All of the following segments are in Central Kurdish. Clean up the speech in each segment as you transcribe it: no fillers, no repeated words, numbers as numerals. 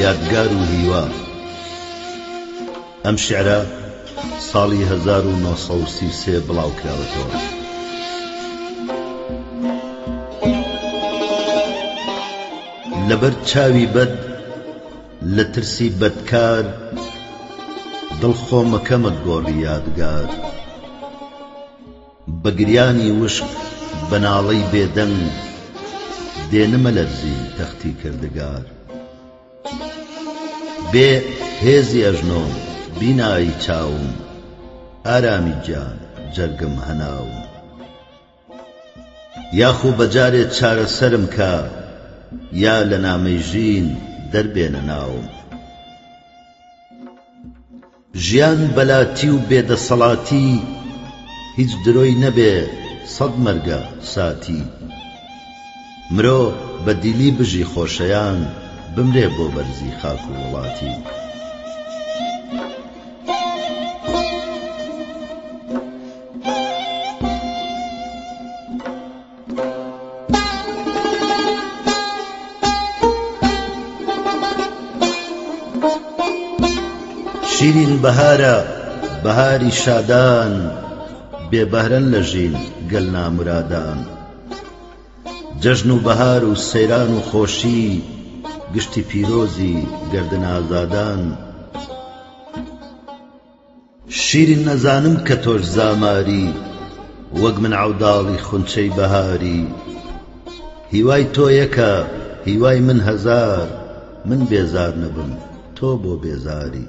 یادگار و هیوا. ئەم شیعرە ساڵی 1933 بڵاو کراوەتەوە. لەبەر چاوی بەد لە ترسی بەدکار دڵخۆمەکەمە گۆڕی یادگار. بە گریانی وشک بەناڵەی بێدەنگ دێنمە لەرزی تەختی کردگار. بێ هێزی ئەژنۆم بینایی چاوم ئارامی گیان جەرگم هەناوم. یاخۆ بەجارێت چارەسەرم کە یا لە نامەی ژین دەربێنە ناوم. ژیان بەلاتی و بێدەسەڵاتی هیچ درۆی نەبێ سەد مەرگە ساتی. مرۆ بە دیلی بژی خۆشەیان بمرێ بۆ بەرزی خاک و وڵاتی. شیرین بەهارە بەهاری شادان بێبەهرەن لە ژین گەل نامرادان. جەژن و بەهار و سەیران و خۆشی گشتی پیرۆزی گەردن ئازادان. شیرین نەزانم کە تۆش زاماری وەک من عەوداڵی خونچەی بەهاری. هیوای تۆ یەکە هیوای من هەزار من بێزار نەبم تۆ بۆ بێزاری.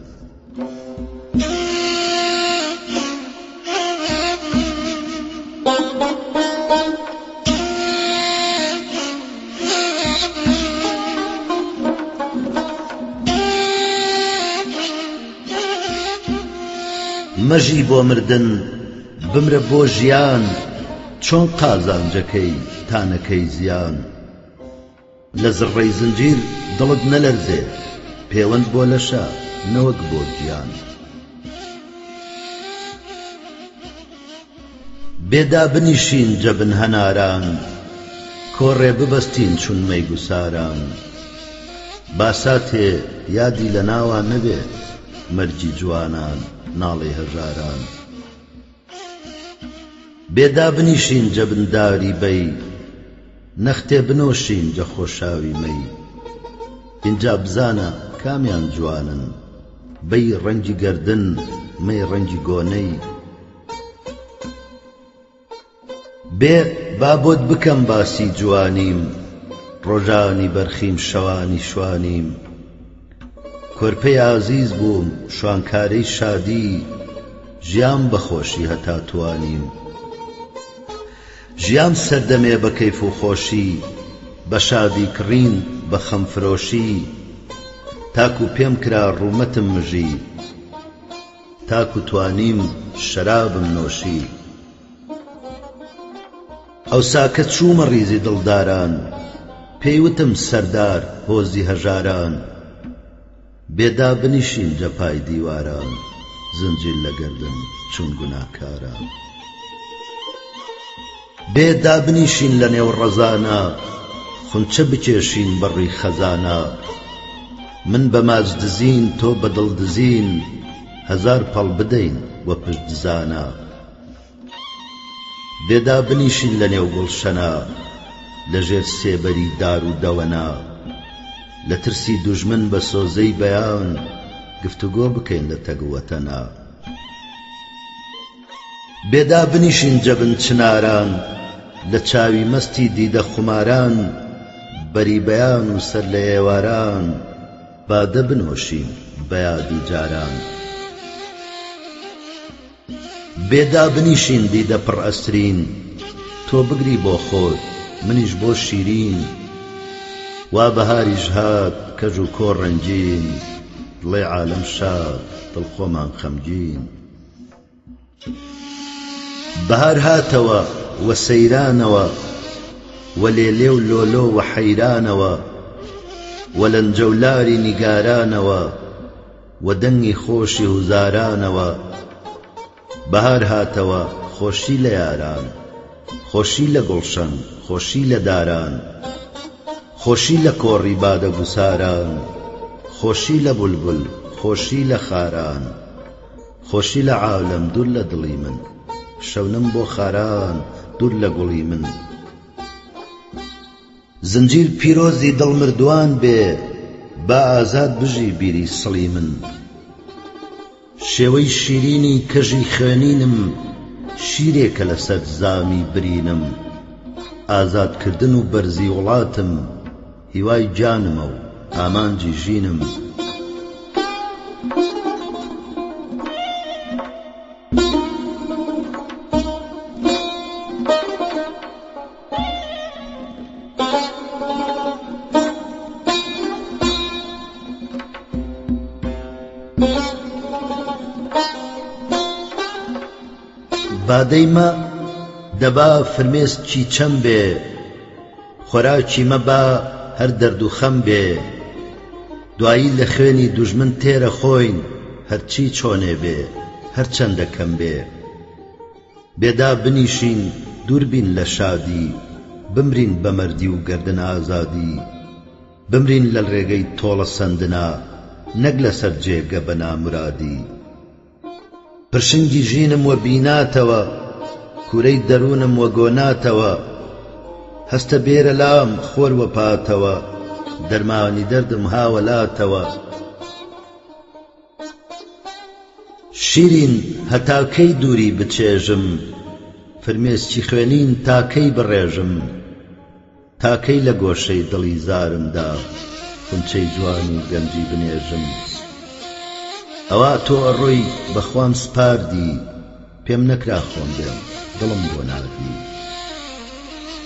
مەژی بۆ مردن بمرە بۆ ژیان چۆن قازانجەکەی تانەکەی زیان. لە زڕەی زنجیر دڵت نەلەرزێ پەیوەند بۆ لەشە نەوەک بۆ گیان. بێدا بنیشین جەبن هەناران کۆڕێ ببەستین چون مەی گوساران. باساتێ یادی لە ناوان نەبێ مەرجی جوانان ناڵێ هەژاران. بێدا بنیشین جەبنداری بەی نەختێ بنۆشین جە خۆشاوی مەی. اینجا بزانە کامیان جوانن بەی ڕەنگی گەردن مەی ڕەنگی گۆنەی. بێ با بۆت بکەم باسی جوانیم ڕۆژانی بەرخیم شەوانی شوانیم. کۆرپەی عازیز بووم شوانکارەی شادی ژیان بەخۆشی هەتا توانیم. ژیان سەردەمێ بە کەیف و خۆشی بە شادی کڕین بە خەمفرۆشی. تاکو پێم کرا ڕوومەتم مژی تاکو توانیم شەرابم نۆشی. ئەوسا کە چوومە ڕیزی دڵداران پێیوتم سەردار هۆزی هەژاران. بێدا بنیشین جەپای دیواران زنجیر لە گەردن چون گوناهکاران. بێدا بنیشین لە نێو ڕەزانە خونچە بکێشین بەڕی خەزانە. من بە ماچ دزین تۆ بە دڵ دزین هەزار پەڵ بدەین وە پشت دزانە. بێدا بنیشین لە نێو گوڵشەنە لەژێر سێبەری دار و دەوەنە. لە ترسی دوژمن بە سۆزەی بەیان گفتوگۆ بکەین لە تەگوەتەنە. بێدا بنیشین جەبن چناران لە چاوی مەستی دیدە خوماران. بەری بەیان و سەر لە ئێواران بادە بنۆشین بەیادی جاران. بێدا بنیشین دیدە پڕ ئەسرین تۆ بگری بۆ خۆت منیش بۆ شیرین. وا بەهاریش هات کەژ و کۆ ڕەنگین دڵێ عالەم شاد دڵخۆمان خەمگین. بەهار هاتەوە وە سەیرانەوە وە لێلێ و لۆلۆ وە حەیرانەوە وە لەنجەولاری نیگارانەوە وە دەنگی خۆشی هوزارانەوە. بەهار هاتەوە خۆشی لە یاران خۆشی لە گوڵشەن خۆشی لە داران. خۆشی لە کۆڕی بادە گوساران، خۆشی لە بولبول، خۆشی لە خاران، خۆشی لە عالەم دوور لە دڵی من، شەونم بۆ خاران دوور لە گوڵی من. زنجیر پیرۆزی دڵمردوان بێ، با ئازاد بژی بیری سڵی من. شێوەی شیرینی کەژی خوێنینم، شیرێکە لەسەر زامی برینم. ئازادکردن و بەرزی وڵاتم، هیوای جانمە و ئامانجی ژینم. بادەیمە دەبا فرمێسکی چەم بێ، خۆراکی مەبا هەر دەرد و خەم بێ. دوایی لە خوێنی دوژمن تێرە خۆین، هەرچی چۆنێ بێ هەرچەندە کەم بێ. بێدا بنیشین دوور بین لە شادی، بمرین بە مەردی و گەردن ئازادی. بمرین لە ڕێگەی تۆڵە سەندنا، نەک لەسەر جێگە بە نامرادی. پرشنگی ژینم وە بیناتەوە، کوورەی دەروونم وە گۆناتەوە. هەستە بێرە لام خۆر وە پاتەوە، دەرمانی دەردم هاوەلاتەوە. شیرین هەتاکەی دووری بچێژم، فرمێسکی خوێنین تاکەی بڕێژم. تاکەی لە گۆشەی دڵی زارمدا، خونچەی جوانی گەنجی بنێژم. ئەوا تۆ ئەڕۆی بەخوام سپاردی، پێم نەکرا خۆم بێم دڵم بۆ ناردی.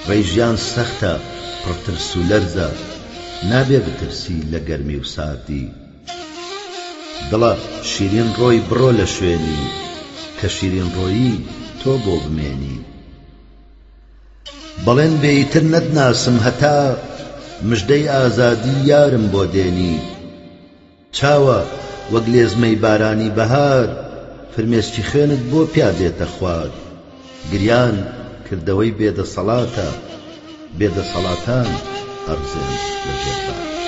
ڕێژیان سەختە پڕترس و لەرزە، نابێ بترسی لە گەرمی و ساردی. دڵە شیرین ڕۆی بڕۆ لە شوێنی، کە شیرین ڕۆیی تۆ بۆ بمێنی. بەڵێن بێیتر نەتناسم هەتا، مژدەی ئازادی یارم بۆ دێنی. چاوە وەک لێزمەی بارانی بەهار، فرمێسکی خوێنت بۆ پیادێتە خوار. گریان کردەوەی بێدەسەڵاتە، بێدەسەڵاتان ئەڕزێن لە ژێر بار.